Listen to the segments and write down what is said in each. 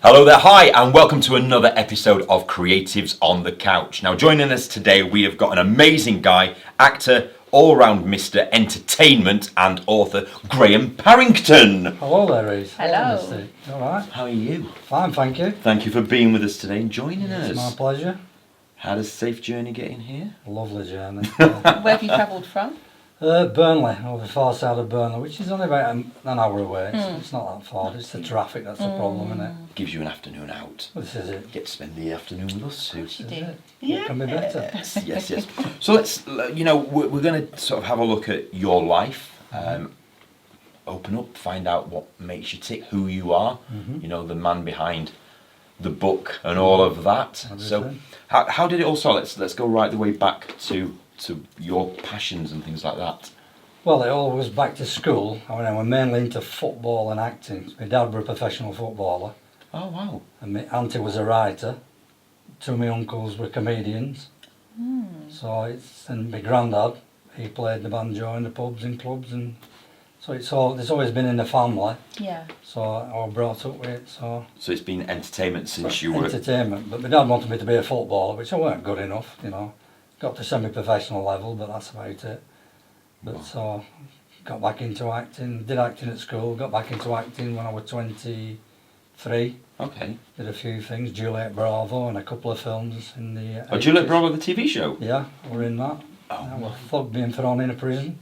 Hello there, hi, and welcome to another episode of Creatives on the Couch. Now, joining us today, we have got an amazing guy, actor, all-round Mr. Entertainment, and author, Graham Parrington. Hello there, Reece. Hello. Mr. All right. How are you? Fine, thank you. Thank you for being with us today and joining It's us. my pleasure. Had a safe journey getting here? Lovely journey. Where have you travelled from? Burnley, over the far side of Burnley, which is only about an hour away. It's not that far. It's the traffic that's the problem, isn't it? Gives you an afternoon out. This is it. Get to spend the afternoon with us, Sue. You do. It can be better. Yes. So let's, we're going to sort of have a look at your life, open up, find out what makes you tick, who you are, the man behind the book and all of that. So how did it all start? Let's go right the way back to your passions and things like that. Well, it all was back to school. I mean, I was mainly into football and acting. My dad was a professional footballer. Oh, wow. And my auntie was a writer. Two of my uncles were comedians. And my granddad, he played the banjo in the pubs and clubs, and so it's always been in the family. Yeah. So I was brought up with it. So it's been entertainment since you were... Entertainment, but my dad wanted me to be a footballer, which I weren't good enough, Got to semi-professional level, but that's about it. But so got back into acting, did acting at school, got back into acting when I was 23. Okay. Did a few things, Juliet Bravo and a couple of films in the... Oh, Juliet Bravo, the TV show? Yeah, we're in that. Oh, I was thugged being thrown in a prison.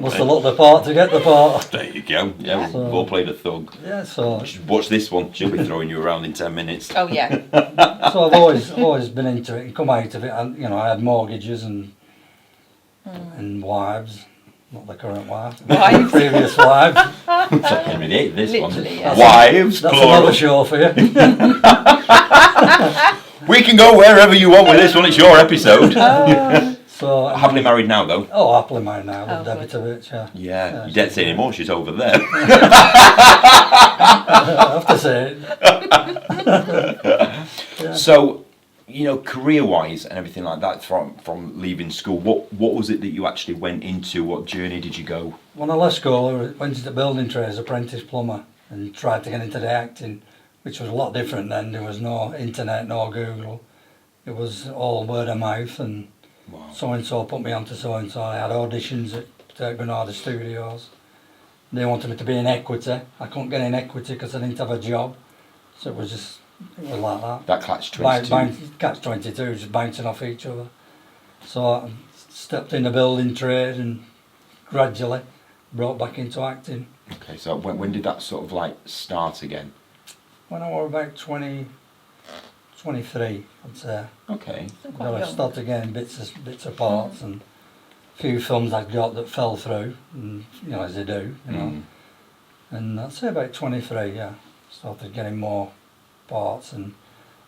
Must have looked the part to get the part. There you go. Yeah, we've all played a thug. Yeah, so... Watch this one. She'll be throwing you around in 10 minutes. Oh yeah. So I've always been into it and come out of it, and I had mortgages and wives, not the current wife, Wives. previous wife. It's like Henry VIII, this Literally, one. yeah. Wives, That's plural. another show for you. We can go wherever you want with this one. It's your episode. So Happily married now, though. Oh, happily married now with Oh, Debbie good. Tovich, yeah. Yeah, you don't say anymore. She's over there. I have to say it. So, career-wise and everything like that, from leaving school, what was it that you actually went into? What journey did you go? When I left school, I went into building trades, apprentice plumber, and tried to get into the acting, which was a lot different then. There was no internet, no Google. It was all word of mouth, and so-and-so put me onto so-and-so. I had auditions at Granada Studios. They wanted me to be in equity. I couldn't get in equity because I didn't have a job. So it was like that. That catch-22. Catch-22, just bouncing off each other. So I stepped in the building trade and gradually brought back into acting. Okay, so when did that sort of start again? When I was about 23, I'd say. Okay. Quite I young. started getting bits of parts and a few films I got that fell through, and as they do, And I'd say about 23, yeah, started getting more parts and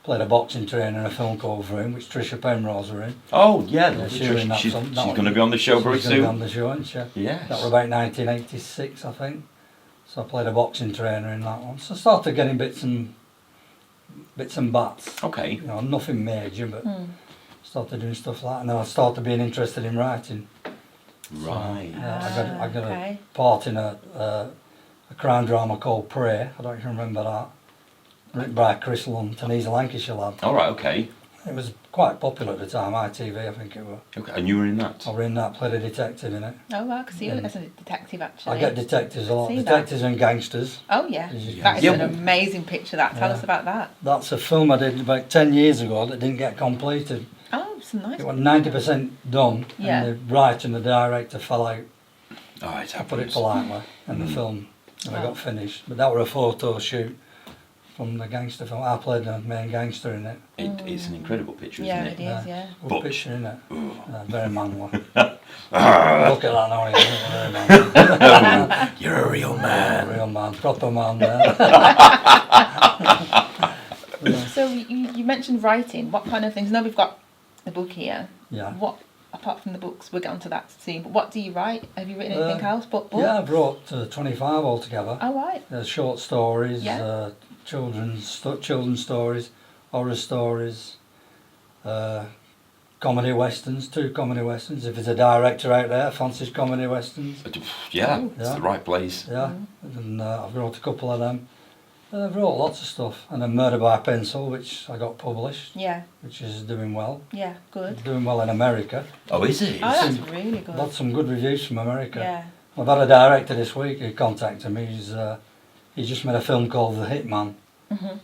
played a boxing trainer in a film called Vroom, which Trisha Penrose were in. Oh, yeah. She's She's going to be on the show very She's going to be on soon. the show, isn't she? Yes. That was about 1986, I think. So I played a boxing trainer in that one. So I started getting bits and bats. Okay. Nothing major, but started doing stuff like that. And then I started being interested in writing. Right. I got okay. a part in a crime drama called Prey. I don't even remember that. Written by Chris Lunt, and he's a Lancashire lad. All right, okay. It was quite popular at the time, ITV I think it was. Okay, and you were in that? I was in that, played a detective in it. Oh, well, I can see you as a detective actually. I get detectives a lot. See that. Detectives and gangsters. Oh yeah. Yeah. That is Yeah. an amazing picture. Tell us about that. That's a film I did about 10 years ago that didn't get completed. Oh, it's nice. It was 90% done, Yeah. and the writer and the director fell out, Oh, it to put it happens. politely, and the film never got finished. But that was a photo shoot from the gangster film. I played the main gangster in it. It's an incredible picture, Yeah, isn't it is. Yeah. Good But- picture in it. Very manly. Look at that now, he's very manly. You're a real man. Real man, proper man there. So you mentioned writing. What kind of things? I know we've got the book here. Yeah. What apart from the books, we'll get onto that soon. But what do you write? Have you written anything else? But books? Yeah, I've wrote 25 altogether. Oh right. Short stories, Yeah. children's stories, horror stories, comedy westerns, 2 comedy westerns. If there's a director out there fancies comedy westerns, Yeah, it's Yeah. the right place. yeah. And I've wrote a couple of them. I've wrote lots of stuff. And then Murder by Pencil, which I got published, Yeah, which is doing well. yeah, good. It's doing well in America. Oh, is it? Oh, that's really good. Got some good reviews from America. Yeah. I've had a director this week who contacted me. He's just made a film called The Hitman,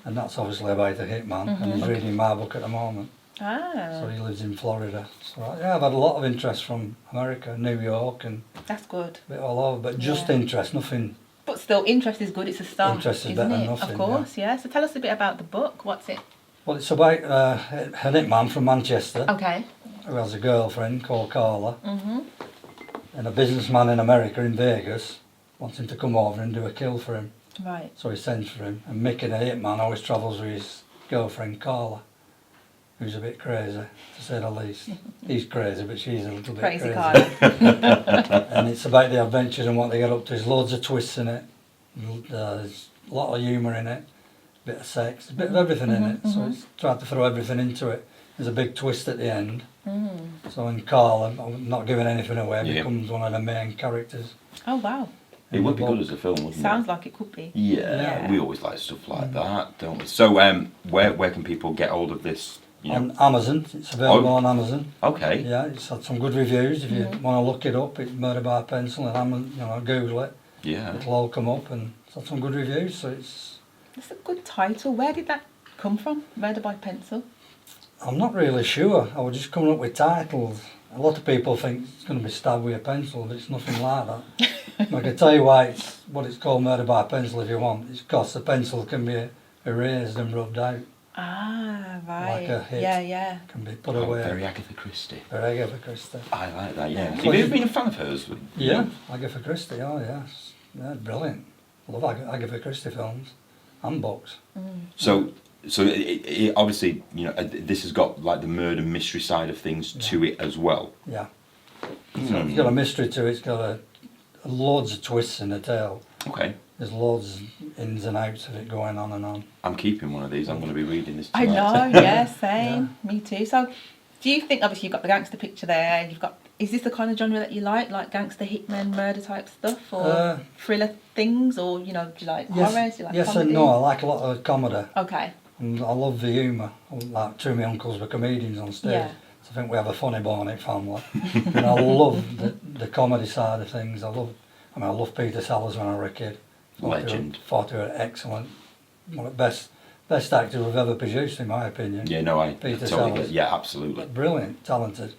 and that's obviously about a hitman, and he's reading my book at the moment. Ah, So he lives in Florida. So yeah, I've had a lot of interest from America, New York, and that's good. a bit all over, but just Yeah. interest, nothing. But still, interest is good. It's a start, Interest is isn't better than it? nothing, Of course, yeah. So tell us a bit about the book. What's it? Well, it's about a hitman from Manchester Okay. who has a girlfriend called Carla, and a businessman in America in Vegas wants him to come over and do a kill for him. Right. So he sends for him, and Mickey, the hitman, always travels with his girlfriend Carla, who's a bit crazy, to say the least. He's crazy, but she's a little bit Crazy crazy. Carla. And it's about the adventures and what they get up to. There's loads of twists in it. There's a lot of humour in it, a bit of sex, a bit of everything in it. So it's tried to throw everything into it. There's a big twist at the end. So when Carla, I'm not giving anything away, Yeah. becomes one of the main characters. Oh wow. It would be good as a film, wouldn't Sounds it? like it could be. Yeah, Yeah. we always like stuff like that, don't we? So, where can people get hold of this? You know? On Amazon, it's available on Amazon. Okay. Yeah, it's had some good reviews. If you want to look it up, it's Murder by Pencil, and Amazon, Google it. Yeah. It'll all come up, and it's had some good reviews. So It's a good title. Where did that come from? Murder by Pencil. I'm not really sure. I was just coming up with titles. A lot of people think it's going to be stabbed with a pencil, but it's nothing like that. I can tell you what it's called Murder by Pencil if you want. It's because the pencil can be erased and rubbed out. Ah, right. Like a hit. Yeah, yeah. Can be put Oh, away. very Agatha Christie. Very Agatha Christie. I like that. Yeah. Yeah. Have you ever been a fan of hers? Yeah, Agatha Christie. Oh yes, yeah, brilliant. I love Agatha Christie films and books. So it obviously, this has got like the murder mystery side of things to it as well. Yeah. So it's got a mystery to it. It's got loads of twists in the tale. Okay. There's loads of ins and outs of it going on and on. I'm keeping one of these. I'm going to be reading this I tonight. know, yeah, same. Me too. So, do you think, obviously, you've got the gangster picture there, is this the kind of genre that you like gangster, hitmen, murder type stuff, or thriller things, or, do you like horror, do you like yes comedy? and no. I like a lot of comedy. Okay. And I love the humour. Like two of my uncles were comedians on stage. Yeah. So I think we have a funny bone in family. And I love the comedy side of things. I love Peter Sellers when I was a kid. Legend. Thought he was excellent. One of the best actor we've ever produced, in my opinion. Yeah, no, I Peter totally get Sellers. it. Yeah, absolutely. Brilliant, talented.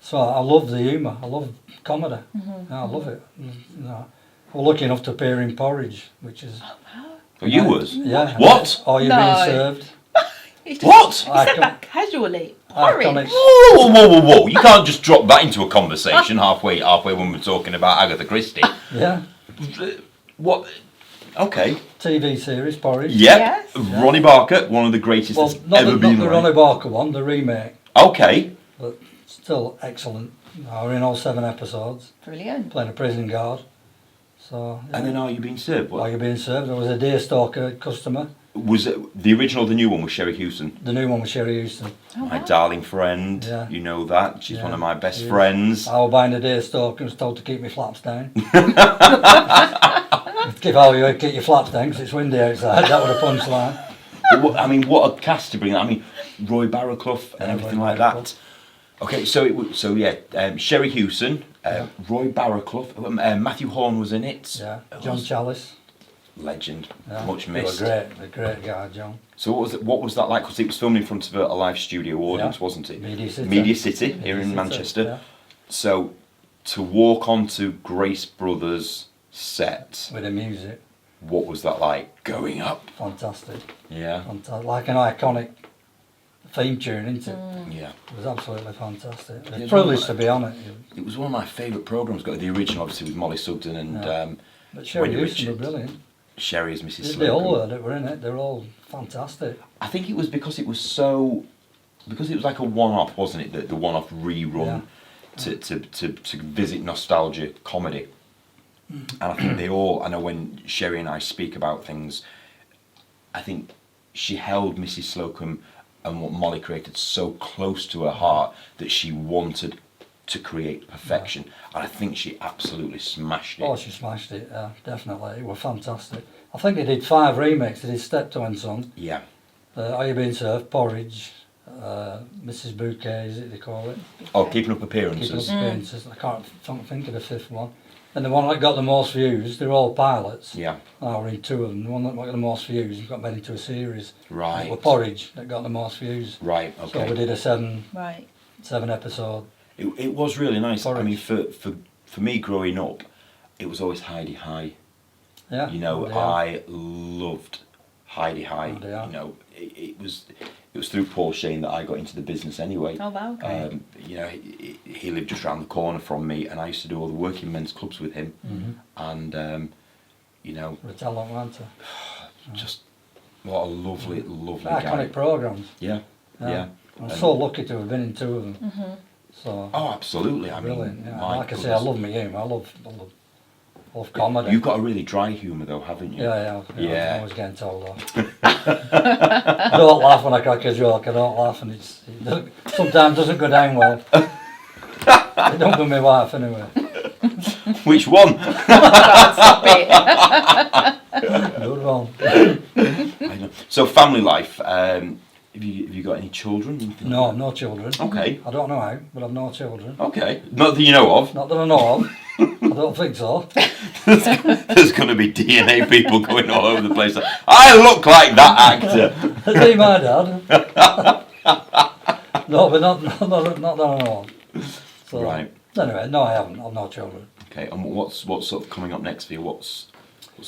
So I love the humour. I love comedy. I love it. We're lucky enough to appear in Porridge, which is Oh, you was? yeah. What? Or you've No. been served. You What? You said that casually. Porridge. Iconic. Whoa! You can't just drop that into a conversation halfway when we're talking about Agatha Christie. Yeah. What? Okay. TV series Porridge. Yep. Yes. Ronnie Barker, one of the greatest Well, that's not ever the, been. not the around. Ronnie Barker one, the remake, Okay. but still excellent. We're in all 7 episodes, Brilliant. playing a prison guard. So, yeah. And then Are You Being Served? While What? you're being served, there was a Deerstalker customer. Was it the original or the new one with Sherry Hewson? The new one was Sherry Houston. Oh, My wow. darling friend. Yeah. You know that. She's Yeah, one of my best she is. friends. I was buying a Deerstalker and was told to keep my flaps down. Keep all you keep your flaps down because it's windy outside. That was a punchline. But what a cast to bring. I mean, Roy Barraclough and Yeah, everything Roy like Barraclough. that. Okay, so Sherry Hewson, Yeah. Roy Barraclough, Matthew Horn was in it. Yeah, John Chalice. Legend, Yeah. much He was missed. a great guy, John. So what was that like? Because it was filmed in front of a live studio audience, Yeah. wasn't it? Media City. Media City here Media in City, Manchester. yeah. So to walk onto Grace Brothers set, With the music, what was that like? Going up? fantastic. Yeah, Like an iconic theme tune, isn't it? yeah. It was absolutely fantastic. It was Yeah, a privilege to be on it. It was one of my favourite programmes. Got the original, obviously, with Molly Sugden and Yeah. But Sherry Wendy Houston were Richards. brilliant. Sherry as Mrs. They all Slocum. were that were in it. They were all fantastic. I think it was because it was like a one-off, wasn't it? The one-off rerun to visit nostalgia comedy. And I think I know when Sherry and I speak about things, I think she held Mrs. Slocum and what Molly created so close to her heart that she wanted to create perfection. And I think she absolutely smashed it. Oh, she smashed it, yeah, definitely. It was fantastic. I think they did 5 remakes. They did Steptoe and Son, Yeah. Are You Being Served, Porridge, Mrs. Bouquet, is it they call it? Oh, Keeping Up Keeping Up Appearances. Appearances. I can't think of the 5th one. And the one that got the most views, they're all pilots. Yeah. I were in 2 of them. The one that got the most views got made into a series. Right. It was Porridge that got the most views. Right, So we okay. did a 7 Right. episode. It was really nice. I mean, Porridge. for me growing up, it was always Heidi High. Yeah. You know, they are. I loved Heidi High. Oh, they are. You know, it was through Paul Shane that I got into the business anyway. Oh wow. Okay. You know, he lived just around the corner from me, and I used to do all the working men's clubs with him. Mm-hmm. And you know, We're a talent, weren't we? just what a lovely Iconic guy. programmes. Yeah, yeah. I'm so lucky to have been in 2 of them. Mhm. So Oh, absolutely. I mean, brilliant. Yeah. my Like I say, I goodness. love my humour. I love comedy. You've got a really dry humour though, haven't you? Yeah. Yeah. I'm always getting told that. I don't laugh when I crack a joke. I don't laugh, and it doesn't, sometimes doesn't go down well. It don't with my wife anyway. Which one? Stop it. Good one. I know. So family life. Have you got any children? Anything No, like no children. that? Okay. I don't know how, but I've no children. Okay. Not that you know of. Not that I know of. I don't think so. There's going to be DNA people going all over the place. I look like that actor. Is he my dad? No, but not that I know of. So, Right. Anyway, no, I haven't. I've no children. Okay. And what's sort of coming up next for you? What's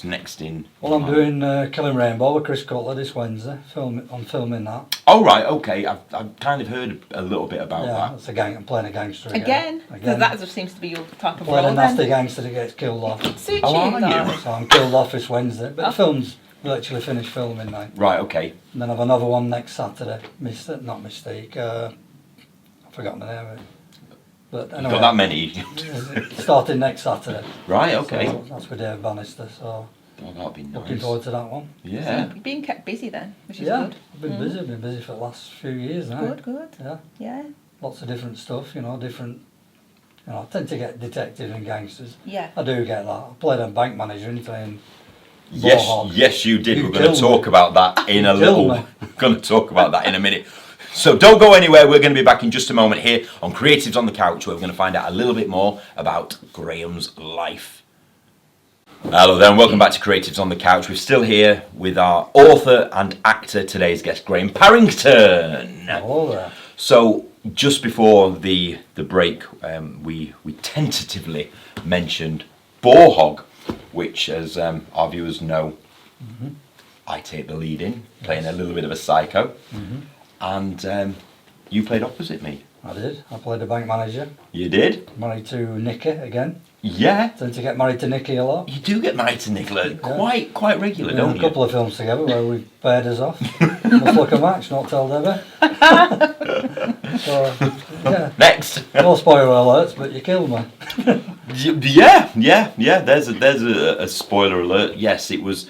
next in? Well, I'm doing Killing Rainbow with Chris Cutler this Wednesday. I'm filming that. Oh right. Okay. I've kind of heard a little bit about Yeah, that. it's a gang. I'm playing a gangster Again. So that just seems to be your type of Playing a role nasty then. gangster that gets killed off. Suits How you are though. you? So I'm killed off this Wednesday. But Oh. the film's virtually finished filming now. Right. Okay. And then I've another one next Saturday. Not Mistake. I've forgotten the name of it. But You've anyway, got that many. starting next Saturday. Right. Okay. So that's with Dave Bannister. So Oh, that'd be nice. looking forward to that one. Yeah. You're being kept busy then, which is Yeah, good. I've been busy. I've been busy for the last few years now. Good. Yeah, Yeah. lots of different stuff. Different. I tend to get detective and gangsters. Yeah. I do get that. I played a bank manager in Yes, Bohog. yes, you did. You We're going to killed talk me. about that in a You little. killed me. We're going to talk about that in a minute. So don't go anywhere. We're going to be back in just a moment here on Creatives on the Couch, where we're going to find out a little bit more about Graham's life. Hello there, and welcome back to Creatives on the Couch. We're still here with our author and actor, today's guest, Graham Parrington. Hello there. So just before the break, we tentatively mentioned Bohog, which, as our viewers know, I take the lead in, playing a little bit of a psycho, and you played opposite me. I did. I played a bank manager. You did? Married to Nikki again. Yeah. Tend to get married to Nikki a lot. You do get married to Nicola quite regular, Yeah, don't a you? couple of films together where we paired us off. Must look a match, not tell Debbie. So, yeah. Next. No spoiler alerts, but you killed me. Yeah. There's a spoiler alert. Yes, it was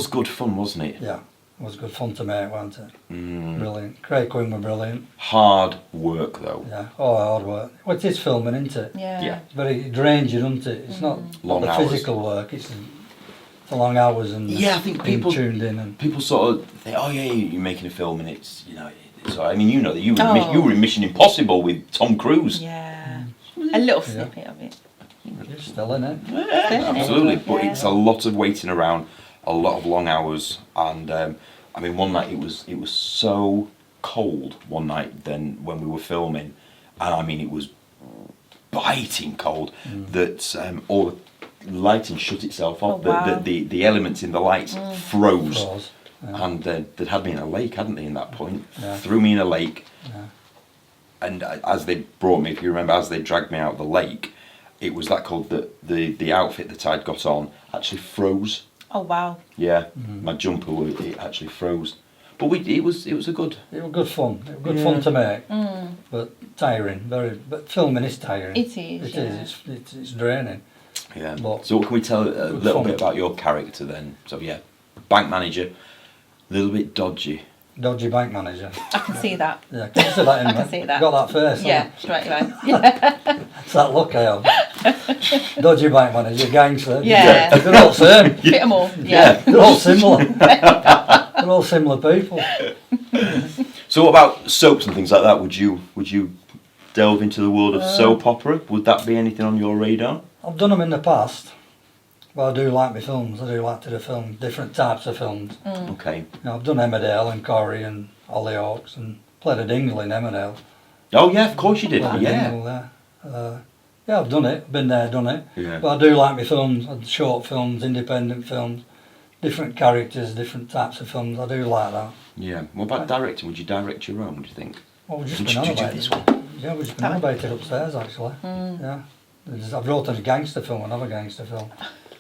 good fun, wasn't it? Yeah, it was good fun to make, wasn't it? Brilliant. Craig Quinn were brilliant. Hard work though. Yeah, hard work. Well, it is filming, isn't it? Yeah. Yeah. But it drains you, doesn't it? It's not Long the hours. physical work, it's the long hours and Yeah, I think being people- tuned in. And People sort of think, oh yeah, you're making a film, and it's So I mean, that you were Oh. you were in Mission Impossible with Tom Cruise. Yeah. A little snippet of it. you're still in it. Yeah, absolutely, but Yeah. it's a lot of waiting around, a lot of long hours, and I mean, one night it was so cold. One night then when we were filming, and I mean it was biting cold that all the lighting shut itself off. Oh, wow. The elements in the lights froze. Pros. Yeah. And they'd had me in a lake, hadn't they, in that point? Yeah. Threw me in a lake, Yeah. and as they brought me, if you remember, as they dragged me out of the lake, it was that cold that the outfit that I'd got on actually froze. Oh wow. Yeah, my jumper, it actually froze. But it was a good... It was good fun. It was good Yeah. fun to make, but tiring. But filming is tiring. It is, It yeah. is. It's draining. Yeah. But So can we tell a good little fun. bit about your character then? So yeah, bank manager, a little bit dodgy. dodgy bank manager. I can see that. Yeah, can you see that in I me? can see that. Got that face. Yeah, straight away. Yeah. It's that look I have. Dodgy bank manager, gangster. Yeah. They're all same. Fit them all. Yeah. They're all similar. They're all similar people. So what about soaps and things like that? Would you delve into the world of soap opera? Would that be anything on your radar? I've done them in the past, but I do like my films. I do like to do films, different types of films. Okay. You know, I've done Emmerdale and Corrie and Hollyoaks and played a dingle in Emmerdale. Oh yeah, of course you did. Played a Yeah. dingle there. Yeah, I've done it. Been there, done it. Yeah. But I do like my films, short films, independent films, different characters, different types of films. I do like that. Yeah. What about directing? Would you direct your own? Do you think? Well, we've just Did been on you do about this it. one? Yeah, we've just been on about it upstairs actually. Yeah. I've wrote a gangster film, another gangster film,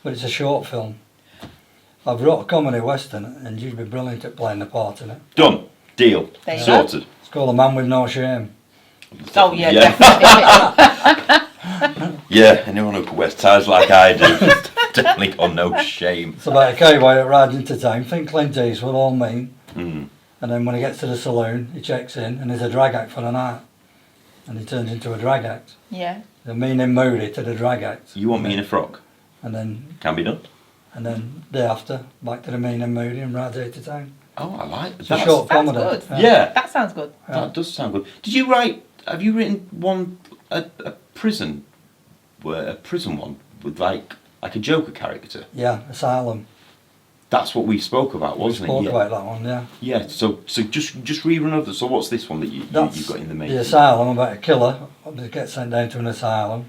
but it's a short film. I've wrote a comedy western, and you'd be brilliant at playing the part in it. Done. Deal. There you Sorted. It's called A Man with No Shame. Oh yeah, Yeah. definitely. Yeah. Anyone who can wear ties like I do, definitely got no shame. It's about a cowboy that rides into town. Think Clint Eastwood, all mean. Mm. And then when he gets to the saloon, he checks in, and there's a drag act for the night. And he turns into a drag act. Yeah. The mean and moody to the drag act. You want me in a frock? And then, Can be done. day after, back to the mean and moody and rides out to town. Oh, I like It's that. a short Sounds comedy. good. Yeah. That sounds good. That does sound good. Did you write? Have you written one a prison, a prison one with like a Joker character? Yeah, Asylum. That's what we spoke about, We wasn't spoke it? about that one, yeah. Yeah. So just rerun of. So what's this one that you've got in the making? The Asylum, about a killer that gets sent down to an asylum.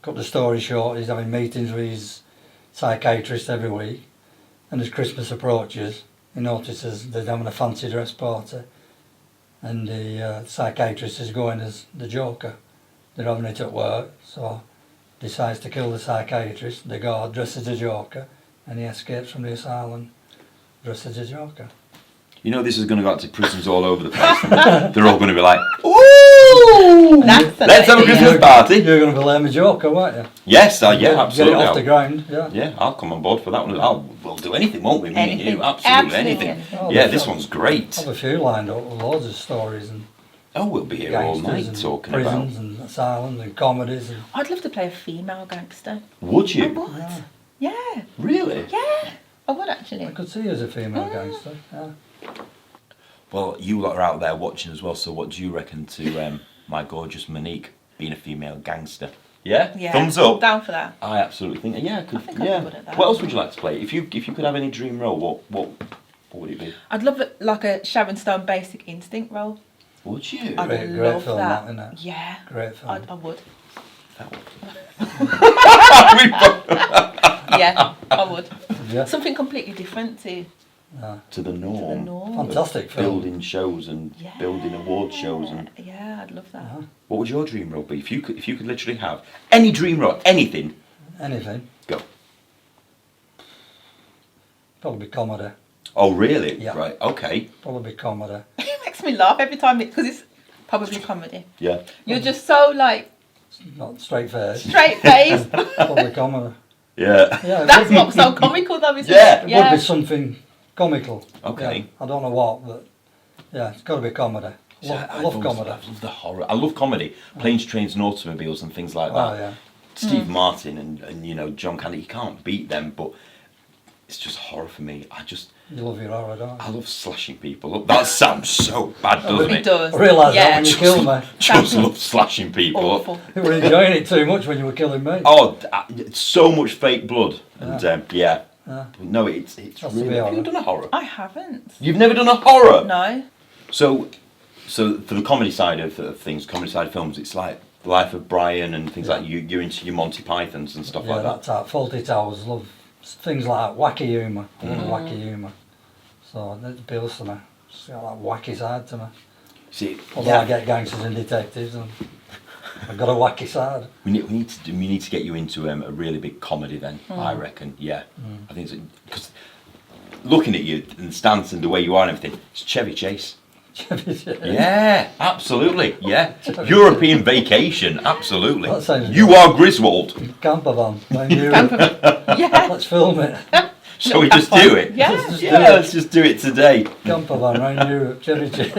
Cut the story short, he's having meetings with his psychiatrist every week, and as Christmas approaches, he notices they're having a fancy dress party, and the psychiatrist is going as the Joker. They're having it at work, so decides to kill the psychiatrist. The guard dresses as a Joker, and he escapes from the asylum dressed as a Joker. You know this is going to go out to prisons all over the place. They're all going to be like, ooh, That's an let's have a idea. Christmas party. You're going to be lame a Joker, won't you? Yes, yeah, Get absolutely. it off the ground, yeah. Yeah, I'll come on board for that one. We'll do anything, won't we? Me and you, Anything. absolutely Absolutely anything. Oh, Yeah, that's this all. one's great. I have a few lined up, loads of stories and Oh, we'll be here all gangsters night and talking about. prisons and asylums and comedies. And, I'd love to play a female gangster. Would I you? would. yeah. Yeah. Really? Yeah. I would actually. I could see you as a female gangster. Yeah. Well, you lot are out there watching as well. So, what do you reckon to my gorgeous Monique being a female gangster? Yeah. Yeah. Thumbs I'm up. down for that. I absolutely think. Yeah, I could. think I'd be yeah. good at that. What else would you like to play? If you could have any dream role, what would it be? I'd love it like a Sharon Stone Basic Instinct role. Would you? I'd Great love film, that. that, isn't it? Yeah. Great film. I would. That would. Yeah, I would. Yeah. Something completely different to To the the norm. norm. Fantastic film. Building shows and Yeah. building award shows and. Yeah, I'd love that. What would your dream role be? If you could literally have any dream role, anything, Anything. go. Probably comedy. Oh really? Yeah. Right. Okay. Probably comedy. It makes me laugh every time because it's probably comedy. Yeah. You're just so like Not straight face. straight faced. Probably comedy. Yeah. Yeah, it That's would be- what's so comical though, isn't Yeah, it? It would be something comical. Okay. Yeah. I don't know what, but yeah, it's got to be comedy. I love comedy. I love the horror. I love comedy. Planes, trains, and automobiles and things like that. Oh yeah. Steve Martin and John Candy. You can't beat them, but it's just horror for me. You love your horror, don't you? I love slashing people up. That sounds so bad, doesn't It it? does. I realised that Yeah. when you killed me. Just love slashing people Awful. up. You were enjoying it too much when you were killing me. Oh, so much fake blood. And yeah. Yeah. No, it's Has to really. be Have you horror. done a horror? I haven't. You've never done a horror? No. So for the comedy side of things, comedy side of films, it's like The Life of Brian and things like you're into your Monty Pythons and stuff Yeah, like that. that type. Faulty Towers, love things like that. Wacky humour. I love Mm. wacky humour. So it appeals to me. It's got that wacky side to me. See, Although I get gangsters and detectives, and I've got a wacky side. we need to get you into a really big comedy then. I reckon. Yeah, I think because looking at you and the stance and the way you are and everything, it's Chevy Chase. Yeah, absolutely. Yeah, European vacation. Absolutely. That sounds You are Griswold. Camper van. Round Europe. Yeah. Let's film it. Shall we just do it? Yeah. Let's just Yeah, do it. let's just do it today. Camper van round Europe, cherry chase.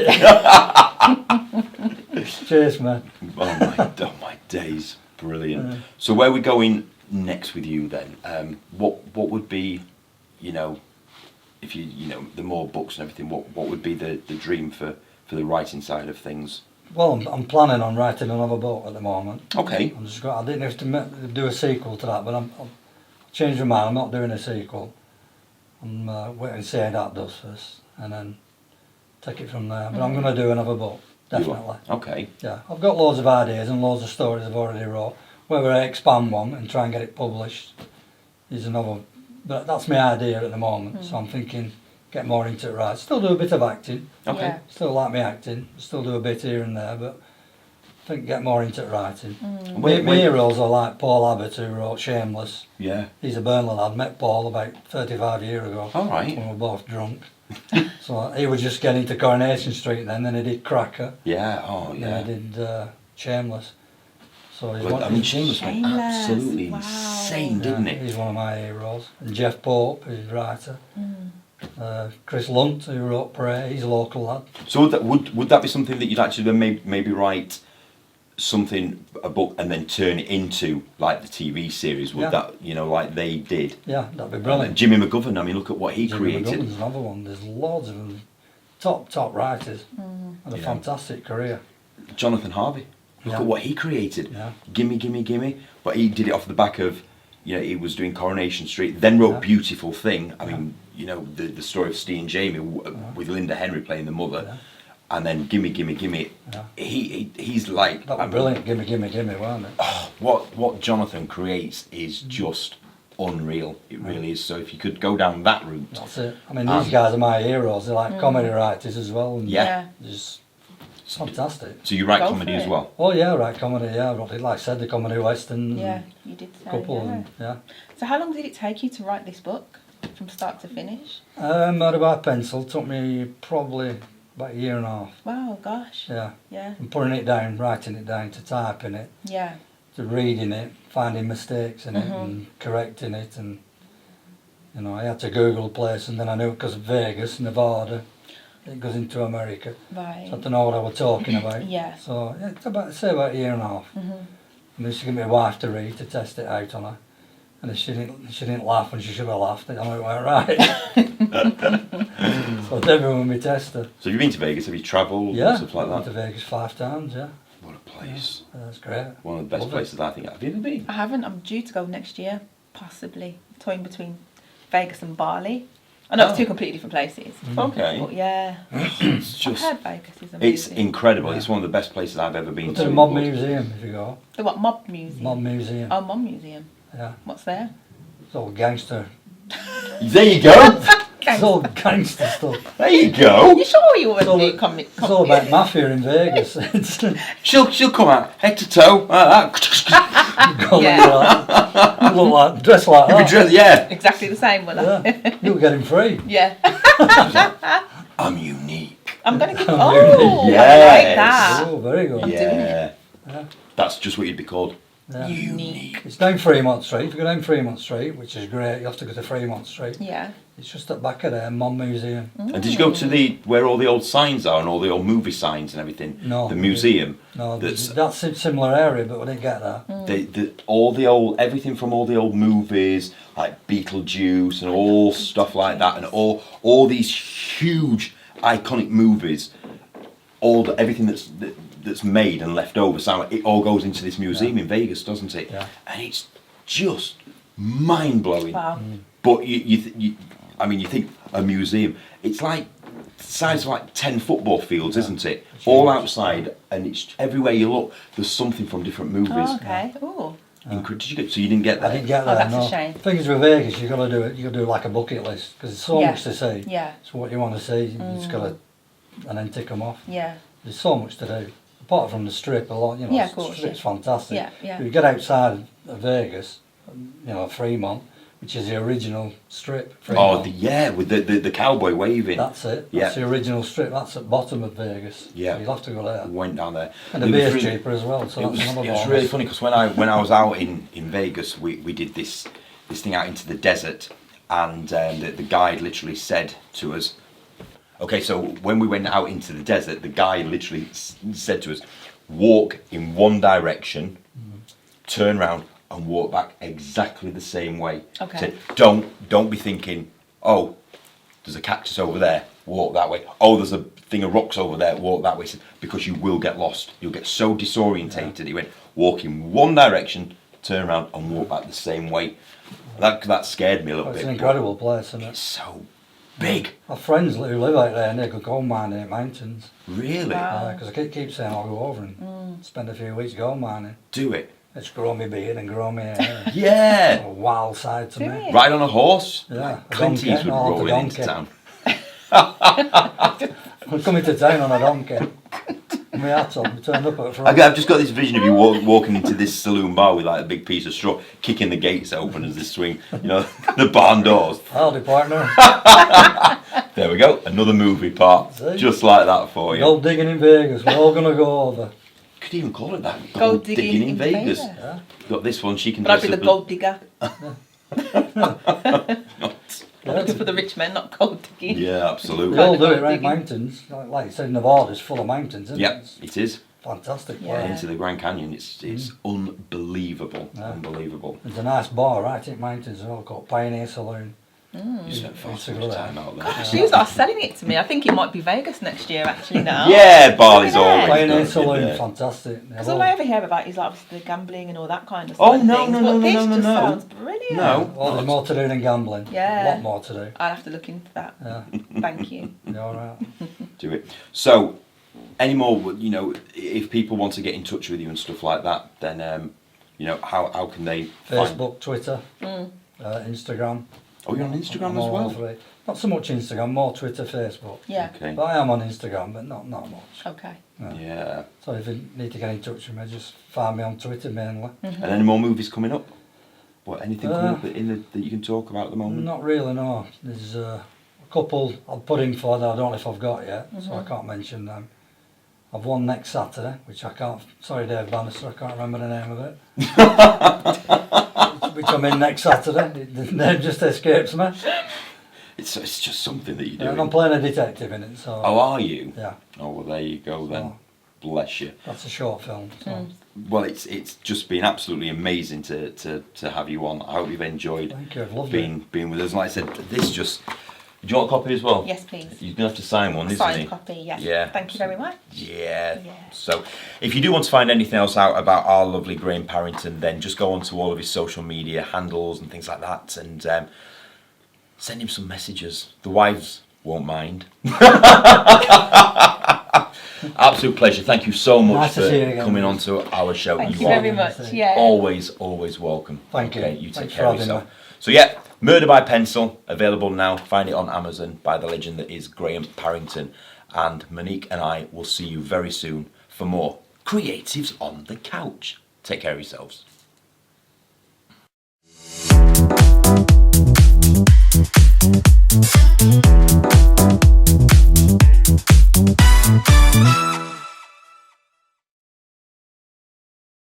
Chase, man. Oh my days, brilliant. So where are we going next with you then? What would be, you know, if you know the more books and everything, what would be the dream for the writing side of things? Well, I'm planning on writing another book at the moment. Okay. I didn't have to do a sequel to that, but I've changed my mind. I'm not doing a sequel. I'm waiting to see how that does first, and then take it from there. But I'm going to do another book, definitely. Okay. Yeah, I've got loads of ideas and loads of stories I've already wrote. Whether I expand one and try and get it published is another. But that's my idea at the moment. So I'm thinking, get more into it. Right, still do a bit of acting. Okay. Yeah. Still like me acting. Still do a bit here and there, but I think get more into writing. Wait, My heroes are like Paul Abbott, who wrote Shameless. Yeah. He's a Burnley lad. Met Paul about 35 years ago. All right. When we were both drunk. So he was just getting to Coronation Street then he did Cracker. Yeah. Oh yeah. Then he did Shameless. So he's But, I mean, Shameless went Shameless, absolutely wow. insane, didn't it? He's one of my heroes. And Jeff Pope, who's a writer. Chris Lunt, who wrote Prey, he's a local lad. So would that be something that you'd actually then maybe write a book and then turn it into like the TV series? Would Yeah. that, you know, like they did? Yeah, that'd be And brilliant. Jimmy McGovern, I mean, look at what he Jimmy created. McGovern's another one. There's loads of them. Top writers. Had a Yeah. fantastic career. Jonathan Harvey, look Yeah. at what he created. Yeah. Gimme, gimme, gimme. But he did it off the back of, you know, he was doing Coronation Street, then wrote Yeah. Beautiful Thing. I mean, you know, the story of Steve and Jamie with Linda Henry playing the mother. Yeah. And then Gimme, Gimme, Gimme. Yeah. He's like, That was brilliant. Gimme, gimme, gimme, wasn't it? what Jonathan creates is just unreal. It really is. So if you could go down that route, That's it. I mean, these guys are my heroes. They're like comedy writers as well. And Yeah. Just it's fantastic. so you write Go comedy for as it. well. Oh yeah, right, comedy. Yeah, like I said, the comedy western. Yeah, you did say. Couple. Yeah. And, yeah. So how long did it take you to write this book, from start to finish? Out of our pencil took me probably about a year and a half. Wow, gosh. Yeah. Yeah. And putting it down, writing it down, to typing it, Yeah. to reading it, finding mistakes in it and correcting it, and you know, I had to Google a place, and then I knew because of Vegas, Nevada, it goes into America. Right. So I had to know what I was talking about. Yeah. So yeah, it's about a year and a half. And then she gave me a wife to read to test it out on her. And if she didn't laugh when she should have laughed, I know it went right. So I did it when we tested. So you've been to Vegas? Have you travelled? Yeah, And stuff like I went to that. Vegas 5 times. Yeah, What a place! that's great. One of the best Love it. places I think. Have you ever been? I haven't. I'm due to go next year, possibly. Toying between Vegas and Bali. I know it's two completely different places. Okay. But yeah, It's I've just. heard Vegas is It's amazing. incredible. Yeah. It's one of the best places I've ever been Go to. to the Mob but- Museum if you go. The what, Mob Museum? Mob Museum. Oh, Mob Museum. Yeah, What's there? it's all gangster. There you go. It's all gangster stuff. There you go. You sure you wouldn't all- be comic? It's all about mafia in Vegas. It's She'll come out head to toe. Yeah. you look like dressed like You'll be that. dressed, yeah. Exactly the same, will I? Yeah, you'll get him free. Yeah. I'm unique. I'm gonna give. Really? Oh, I Yes. like that. Oh, very good. doing Yeah. Yeah. That's just what you'd be called. Yeah. Unique. It's down Fremont Street. If you go down Fremont Street, which is great, you have to go to Fremont Street. Yeah. It's just at the back of there, Mob Museum. And did you go to where all the old signs are and all the old movie signs and everything? No. The museum. No, That's that's a similar area, but we didn't get there. all the old everything from all the old movies like Beetlejuice and all stuff like that, and all these huge iconic movies. Everything that's made and left over, so it all goes into this museum in Vegas, doesn't it? Yeah. And it's just mind blowing. Wow. But you think a museum, it's like the size of like 10 football fields, isn't it? All outside, and it's everywhere you look. There's something from different movies. Oh, okay. Oh. Did you get? So you didn't get that? I didn't get Oh, there. that's a no. shame. Thing is with Vegas, you got to do it. You got to do like a bucket list because there's so Yeah. much to see. Yeah. It's what you want to see. You just got to, and then tick them off. Yeah. There's so much to do. Apart from the strip, a lot. You know, Yeah, of course, strip's yeah. fantastic. Yeah, yeah. If you get outside of Vegas, you know, Fremont, which is the original strip. Fremont. with the cowboy waving. That's it. Yeah. That's the original strip. That's at the bottom of Vegas. Yeah. So you'll have to go there. Went down there. And the It was beer's really- cheaper as well. So It was, that's another it was bonus. really funny because when I was out in Vegas, we did this thing out into the desert, and the guide literally said to us, okay, so when we went out into the desert, the guide literally said to us, walk in one direction, turn around and walk back exactly the same way. Okay. Said, don't be thinking, oh, there's a cactus over there, walk that way. Oh, there's a thing of rocks over there, walk that way. Because you will get lost. You'll get so disorientated. He went, walk in one direction, turn around and walk back the same way. That scared me a little It's bit. an incredible place, isn't It's it? so big. My friends who live out there and they go gold mining in the mountains. Really? Wow. Because I keep saying I'll go over and spend a few weeks gold mining. Do it. It's grow me beard and grow me hair. Yeah. A wild side to Do me. it. Ride on a horse. Yeah, a Clint donkey, Eastwood no, rolling a into donkey. town. We're coming to town on a donkey. My hat on, we turned up at the front. I've just got this vision of you walking into this saloon bar with like a big piece of straw, kicking the gates open as they swing, you know, the barn doors. Howdy, partner. There we go, another movie part, See? just like that for you. Gold digging in Vegas, we're all going to go over. Could even call it that. Gold digging in Vegas. Vegas. Yeah. Got this one. She can. But I'd be the dress gold digger. up Looking for the rich men, not gold digging. Yeah, We absolutely. all do it Gold around digging. mountains. Like you said, Nevada's full of mountains, isn't it? Yep, It's it is. fantastic Yeah. place. Into the Grand Canyon, it's unbelievable, Yeah. unbelievable. There's a nice bar right in mountains as well called Pioneer Saloon. You spent far It's too a much good time out there. Gosh, you are selling it to me. I think it might be Vegas next year actually now. Yeah, Bali's Yeah. always Pioneer gonna be Saloon, there. fantastic. Because all I ever hear about is like obviously the gambling and all that kind of Oh, stuff. no, things, no, but no, no, this no, no, just no. sounds brilliant. No. Oh, there's more to do than gambling. Yeah. A lot more to do. I'll have to look into that. Yeah, Thank you. you're all right. Do it. So, any more? You know, if people want to get in touch with you and stuff like that, then you know, how can they find? Facebook, Twitter, Instagram. Oh, you're on Instagram I'm as all well. over it. Not so much Instagram, more Twitter, Facebook. Yeah. Okay. But I am on Instagram, but not much. Okay. No. Yeah. So if you need to get in touch with me, just find me on Twitter mainly. And any more movies coming up? What? Anything coming Uh, up that you can talk about at the moment? Not really, no. There's a couple I'll put in for that I don't know if I've got yet, so I can't mention them. I've won next Saturday, which I can't. Sorry, Dave Bannister, I can't remember the name of it. which I'm in next Saturday. The name just escapes me. It's just something that you do. And I'm playing a detective in it, so Oh, are you? yeah, Oh, well, there you go then. Oh. Bless you. that's a short film. So Well, it's just been absolutely amazing to have you on. I hope you've enjoyed thank you, I've loved being with us. Like I said, this just. Do you want a copy as well? Yes, please. You're gonna have to sign one, isn't Signed it? copy, yes. Yeah. Thank you very much. Yeah. Yeah. So, if you do want to find anything else out about our lovely Graham Parrington, then just go onto all of his social media handles and things like that, and send him some messages. The wives won't mind. Absolute pleasure. Thank you so much Nice to for see you again. coming on to our show. Thank you are very much. Yeah. always welcome. Thank you. Okay, you take Thanks care for of having yourself. me. So yeah, Murder by Pencil, available now. Find it on Amazon by the legend that is Graham Parrington. And Monique and I will see you very soon for more Creatives on the Couch. Take care of yourselves.